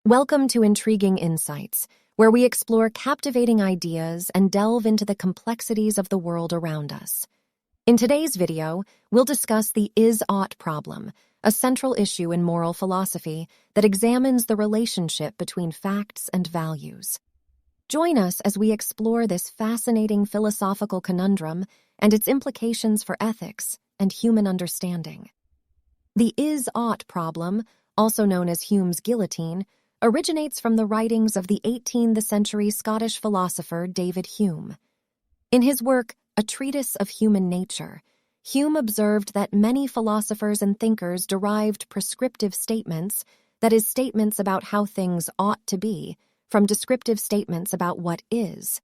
Welcome to Intriguing Insights, where we explore captivating ideas and delve into the complexities of the world around us. In today's video, we'll discuss the is-ought problem, a central issue in moral philosophy that examines the relationship between facts and values. Join us as we explore this fascinating philosophical conundrum and its implications for ethics and human understanding. The is-ought problem, also known as Hume's guillotine, originates from the writings of the 18th century Scottish philosopher David Hume. In his work, A Treatise of Human Nature, Hume observed that many philosophers and thinkers derived prescriptive statements, that is, statements about how things ought to be, from descriptive statements about what is.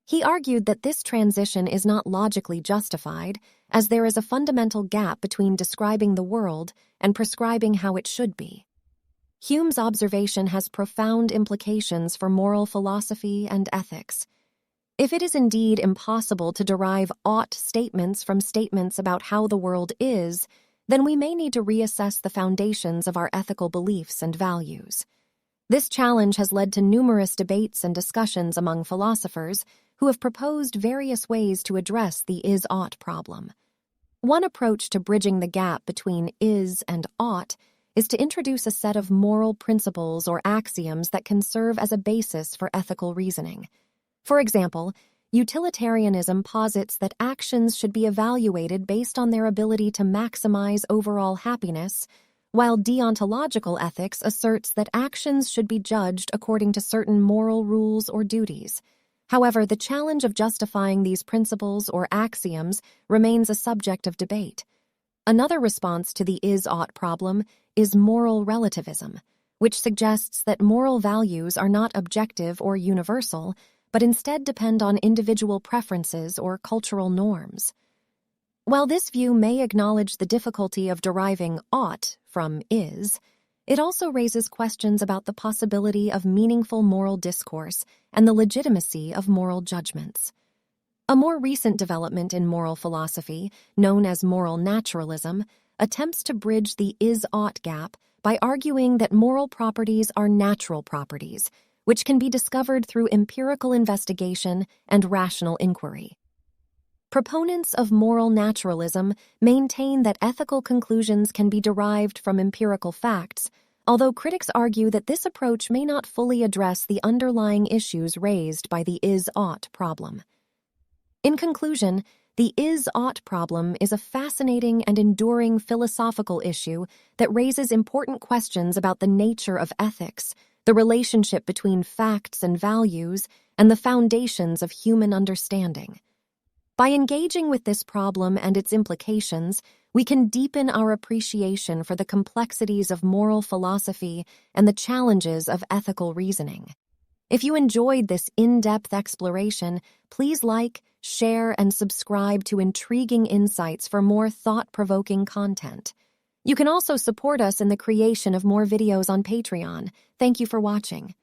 He argued that this transition is not logically justified, as there is a fundamental gap between describing the world and prescribing how it should be. Hume's observation has profound implications for moral philosophy and ethics. If it is indeed impossible to derive ought statements from statements about how the world is, then we may need to reassess the foundations of our ethical beliefs and values. This challenge has led to numerous debates and discussions among philosophers who have proposed various ways to address the is-ought problem. One approach to bridging the gap between is and ought is to introduce a set of moral principles or axioms that can serve as a basis for ethical reasoning. For example, utilitarianism posits that actions should be evaluated based on their ability to maximize overall happiness, while deontological ethics asserts that actions should be judged according to certain moral rules or duties. However, the challenge of justifying these principles or axioms remains a subject of debate. Another response to the is-ought problem is moral relativism, which suggests that moral values are not objective or universal, but instead depend on individual preferences or cultural norms. While this view may acknowledge the difficulty of deriving ought from is, it also raises questions about the possibility of meaningful moral discourse and the legitimacy of moral judgments. A more recent development in moral philosophy, known as moral naturalism, attempts to bridge the is-ought gap by arguing that moral properties are natural properties, which can be discovered through empirical investigation and rational inquiry. Proponents of moral naturalism maintain that ethical conclusions can be derived from empirical facts, although critics argue that this approach may not fully address the underlying issues raised by the is-ought problem. In conclusion, the is-ought problem is a fascinating and enduring philosophical issue that raises important questions about the nature of ethics, the relationship between facts and values, and the foundations of human understanding. By engaging with this problem and its implications, we can deepen our appreciation for the complexities of moral philosophy and the challenges of ethical reasoning. If you enjoyed this in-depth exploration, please like, share, and subscribe to Intriguing Insights for more thought-provoking content. You can also support us in the creation of more videos on Patreon. Thank you for watching.